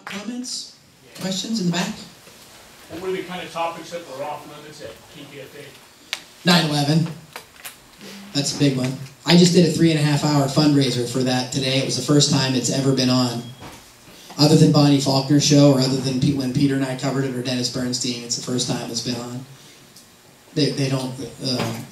Comments? Questions in the back? What are the kind of topics that were off limits at PPFA? 9/11. That's a big one. I just did a 3.5-hour fundraiser for that today. It was the first time it's ever been on. Other than Bonnie Faulkner's show, or other than when Peter and I covered it, or Dennis Bernstein, it's the first time it's been on. They don't.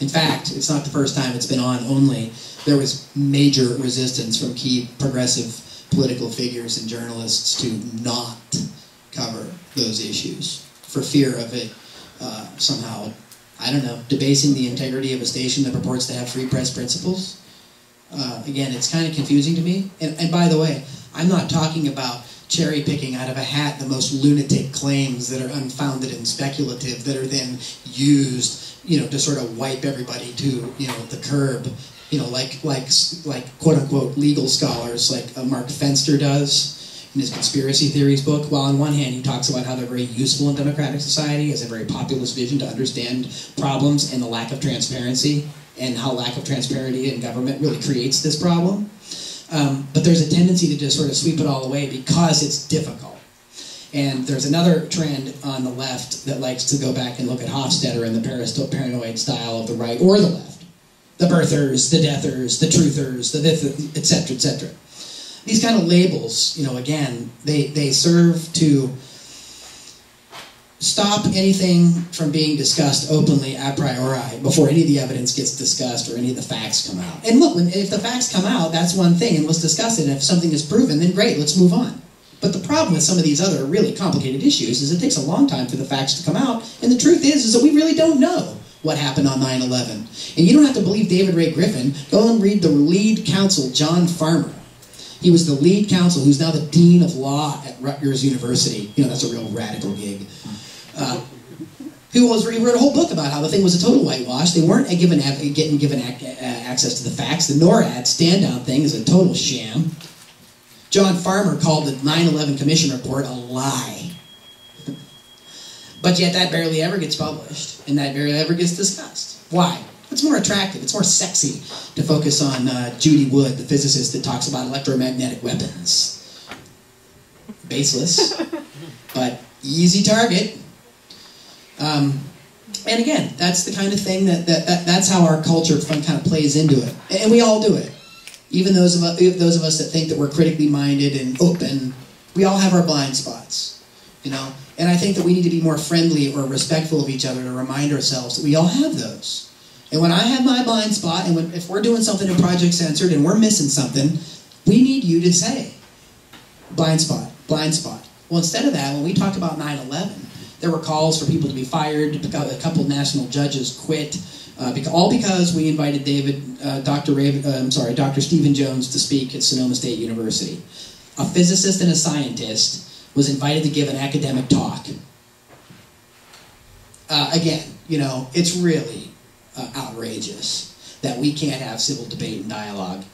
In fact, it's not the first time it's been on. Only there was major resistance from key progressive political figures and journalists to not cover those issues for fear of it somehow, I don't know, debasing the integrity of a station that purports to have free press principles. Again, it's kind of confusing to me. And by the way, I'm not talking about cherry picking out of a hat the most lunatic claims that are unfounded and speculative that are then used, to sort of wipe everybody to, the curb, like quote unquote legal scholars like Mark Fenster does in his conspiracy theories book. While on one hand he talks about how they're very useful in democratic society, has a very populist vision to understand problems and the lack of transparency, and how lack of transparency in government really creates this problem. But there's a tendency to just sort of sweep it all away because it's difficult. And there's another trend on the left that likes to go back and look at Hofstadter and the paranoid style of the right or the left. The birthers, the deathers, the truthers, et cetera, et cetera. These kind of labels, again, they serve to stop anything from being discussed openly a priori before any of the evidence gets discussed or any of the facts come out. And look, if the facts come out, that's one thing, and let's discuss it. And if something is proven, then great, let's move on. But the problem with some of these other really complicated issues is it takes a long time for the facts to come out, and the truth is that we really don't know what happened on 9/11. And you don't have to believe David Ray Griffin. Go and read the lead counsel, John Farmer. He was the lead counsel, who's now the dean of law at Rutgers University. That's a real radical gig. He wrote a whole book about how the thing was a total whitewash. They weren't getting given access to the facts. The NORAD stand-down thing is a total sham. John Farmer called the 9/11 Commission report a lie. But yet that barely ever gets published, and that barely ever gets discussed. Why? It's more attractive, it's more sexy to focus on Judy Wood, the physicist that talks about electromagnetic weapons. Baseless, but easy target. And again, that's the kind of thing that's how our culture kind of plays into it. And we all do it. Even those of us that think that we're critically minded and open, we all have our blind spots, And I think that we need to be more friendly or respectful of each other to remind ourselves that we all have those. And when I have my blind spot, and if we're doing something in Project Censored and we're missing something, we need you to say, blind spot, blind spot. Well, instead of that, when we talk about 9/11, there were calls for people to be fired. A couple national judges quit, all because we invited Dr. Stephen Jones to speak at Sonoma State University. A physicist and a scientist was invited to give an academic talk. Again, it's really outrageous that we can't have civil debate and dialogue,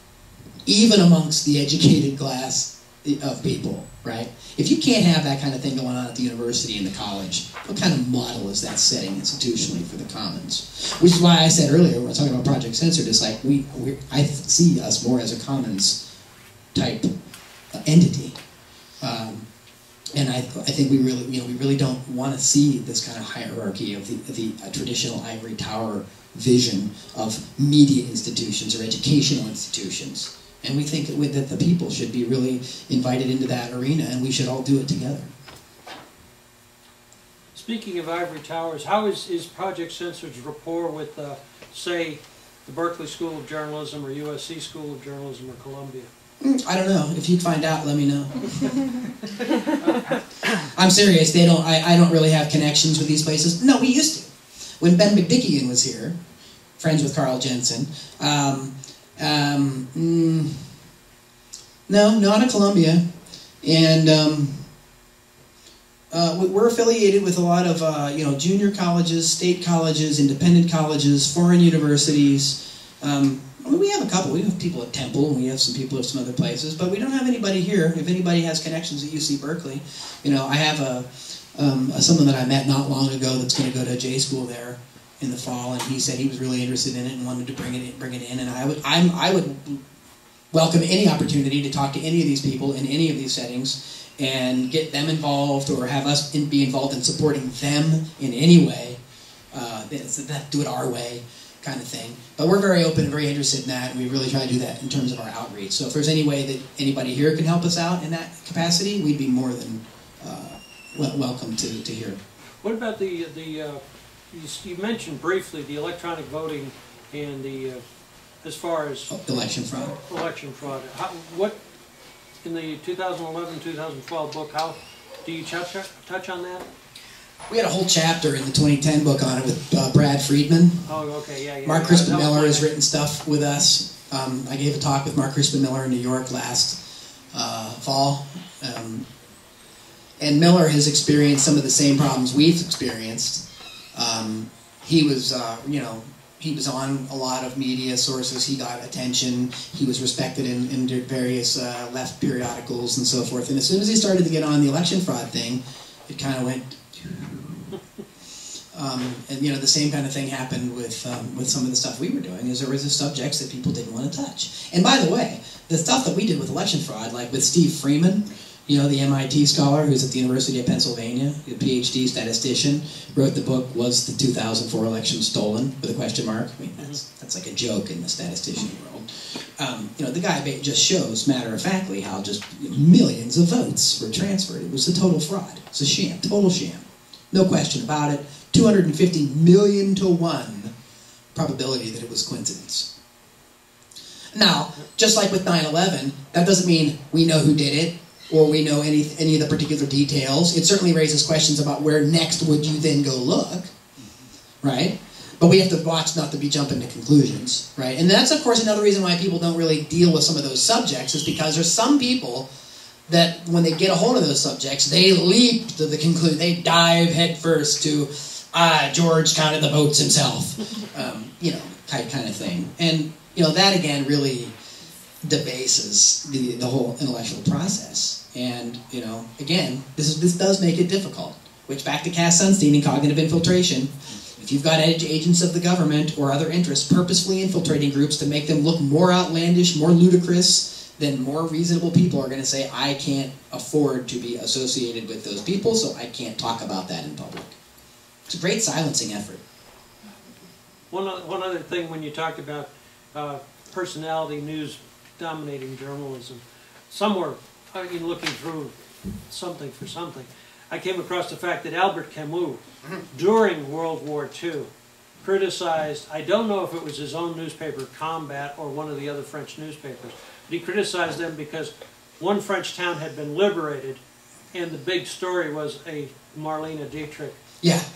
even amongst the educated class of people, right? If you can't have that kind of thing going on at the university and the college, what kind of model is that setting institutionally for the commons? Which is why I said earlier, when I was talking about Project Censored, it's like I see us more as a commons type entity. And I think we really don't want to see this kind of hierarchy of the traditional ivory tower vision of media institutions or educational institutions. And we think that the people should be really invited into that arena, and we should all do it together. Speaking of ivory towers, how is Project Censored's rapport with, say, the Berkeley School of Journalism or USC School of Journalism or Columbia? I don't know. If you'd find out, let me know. I'm serious. I don't really have connections with these places. No, we used to. When Ben McDickian was here, friends with Carl Jensen. No, not at Columbia. And we're affiliated with a lot of junior colleges, state colleges, independent colleges, foreign universities. We have a couple. We have people at Temple, and we have some people at some other places, but we don't have anybody here. If anybody has connections at UC Berkeley, I have someone that I met not long ago that's going to go to J school there in the fall, and he said he was really interested in it and wanted to bring it in. And I would welcome any opportunity to talk to any of these people in any of these settings and get them involved or have us be involved in supporting them in any way. Do it our way kind of thing. But we're very open and very interested in that, and we really try to do that in terms of our outreach. So if there's any way that anybody here can help us out in that capacity, we'd be more than welcome to hear. What about you mentioned briefly the electronic voting and the as far as election fraud. Election fraud. What in the 2011-2012 book? How do you touch on that? We had a whole chapter in the 2010 book on it with Brad Friedman. Oh, okay, yeah. Mark Crispin Miller has written stuff with us. I gave a talk with Mark Crispin Miller in New York last fall. And Miller has experienced some of the same problems we've experienced. He was on a lot of media sources. He got attention. He was respected in various left periodicals and so forth. And as soon as he started to get on the election fraud thing, it kind of went. And the same kind of thing happened with some of the stuff we were doing. Is there was subjects that people didn't want to touch. And by the way, the stuff that we did with election fraud, like with Steve Freeman, the MIT scholar who's at the University of Pennsylvania, a PhD statistician, wrote the book "Was the 2004 Election Stolen?" with a question mark. I mean, that's like a joke in the statistician world. The guy just shows matter-of-factly how just millions of votes were transferred. It was a total fraud. It's a sham, total sham. No question about it. 250 million to 1 probability that it was coincidence. Now, just like with 9/11, that doesn't mean we know who did it or we know any of the particular details. It certainly raises questions about where next would you then go look, right? But we have to watch not to be jumping to conclusions, right? And that's, of course, another reason why people don't really deal with some of those subjects is because there's some people that when they get a hold of those subjects, they leap to the conclusion. They dive headfirst to, George counted the votes himself, kind of thing. And, that again really debases the whole intellectual process. And, again, this does make it difficult. Which, back to Cass Sunstein and cognitive infiltration, if you've got agents of the government or other interests purposefully infiltrating groups to make them look more outlandish, more ludicrous, then more reasonable people are going to say, I can't afford to be associated with those people, so I can't talk about that in public. It's a great silencing effort. One other thing, when you talked about personality news dominating journalism, somewhere, looking through something for something, I came across the fact that Albert Camus, during World War II, criticized, I don't know if it was his own newspaper, Combat, or one of the other French newspapers, but he criticized them because one French town had been liberated, and the big story was a Marlene Dietrich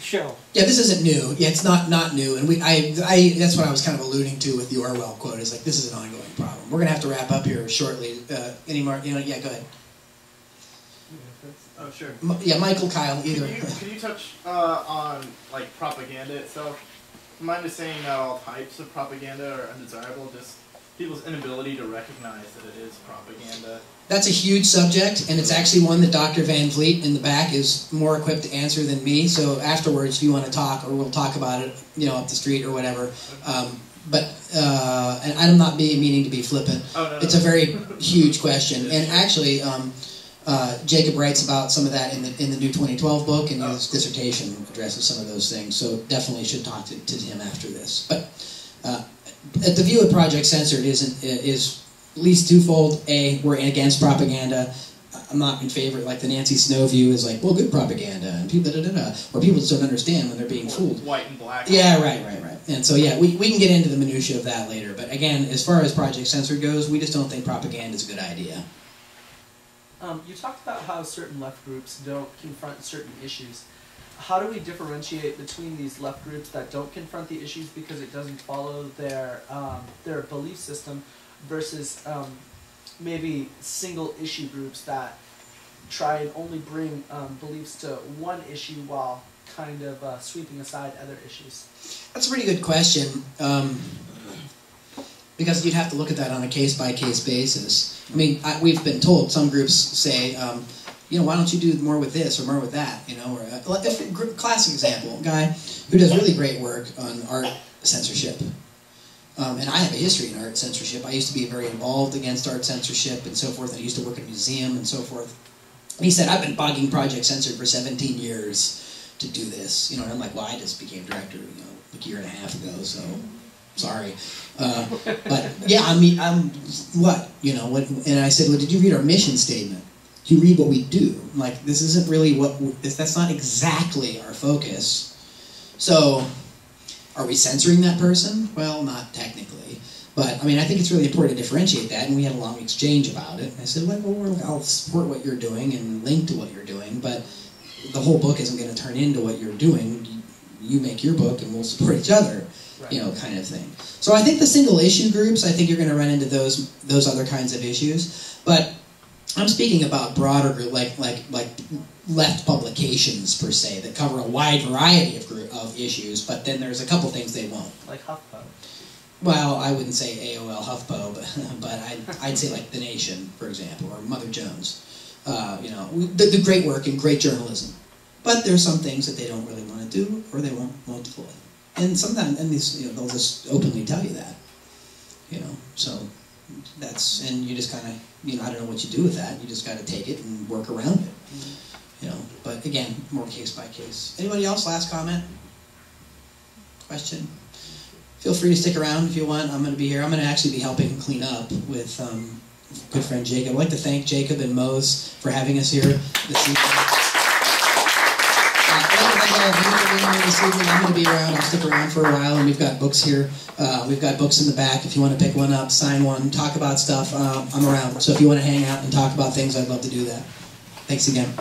show. Yeah, this isn't new. Yeah, it's not new, and that's what I was kind of alluding to with the Orwell quote. Is like, this is an ongoing problem. We're going to have to wrap up here shortly. Any more? Yeah, go ahead. Oh, sure. Michael, Kyle, either. Could you touch on propaganda itself? My understanding that all types of propaganda are undesirable. Just people's inability to recognize that it is propaganda. That's a huge subject, and it's actually one that Dr. Van Vliet in the back is more equipped to answer than me. So afterwards, if you want to talk, or we'll talk about it, up the street or whatever. And I'm not meaning to be flippant. It's a very huge question, and actually, Jacob writes about some of that in the new 2012 book, and his dissertation addresses some of those things. So definitely should talk to him after this. But the view of Project Censored is at least twofold. A, we're against propaganda. I'm not in favor, like the Nancy Snow view is like, well, good propaganda, and people where people just don't understand when they're being fooled. White and black. Yeah, right. And so, we can get into the minutiae of that later. But again, as far as Project Censored goes, we just don't think propaganda is a good idea. You talked about how certain left groups don't confront certain issues. How do we differentiate between these left groups that don't confront the issues because it doesn't follow their belief system versus maybe single issue groups that try and only bring beliefs to one issue while kind of sweeping aside other issues? That's a pretty good question. Because you'd have to look at that on a case-by-case basis. I mean, we've been told, some groups say, why don't you do more with this or more with that, or classic example, a guy who does really great work on art censorship. And I have a history in art censorship. I used to be very involved against art censorship and so forth. I used to work at a museum and so forth. And he said, I've been bugging Project Censored for 17 years to do this. And I'm like, well, I just became director, like a year and a half ago, so sorry. But yeah, I mean, what? And I said, well, did you read our mission statement? Did you read what we do? I'm like, this isn't really that's not exactly our focus. So, are we censoring that person? Well, not technically. But, I mean, I think it's really important to differentiate that, and we had a long exchange about it. I said, well, I'll support what you're doing and link to what you're doing, but the whole book isn't going to turn into what you're doing. You make your book, and we'll support each other, right. Kind of thing. So I think the single issue groups, I think you're going to run into those other kinds of issues. But I'm speaking about broader group, like left publications per se that cover a wide variety of issues. But then there's a couple things they won't. Like HuffPo. Well, I wouldn't say AOL HuffPo, but I'd say like The Nation, for example, or Mother Jones. The great work and great journalism. But there's some things that they don't really want to do, or they won't deploy. And sometimes, they'll just openly tell you that. So and you just kind of, I don't know what you do with that. You just got to take it and work around it. Mm-hmm. But again, more case by case. Anybody else? Last comment? Question? Feel free to stick around if you want. I'm going to be here. I'm going to actually be helping clean up with good friend Jacob. I'd like to thank Jacob and Mose for having us here this evening. I'm going to be around. I'll stick around for a while, and we've got books here. We've got books in the back. If you want to pick one up, sign one, talk about stuff, I'm around. So if you want to hang out and talk about things, I'd love to do that. Thanks again.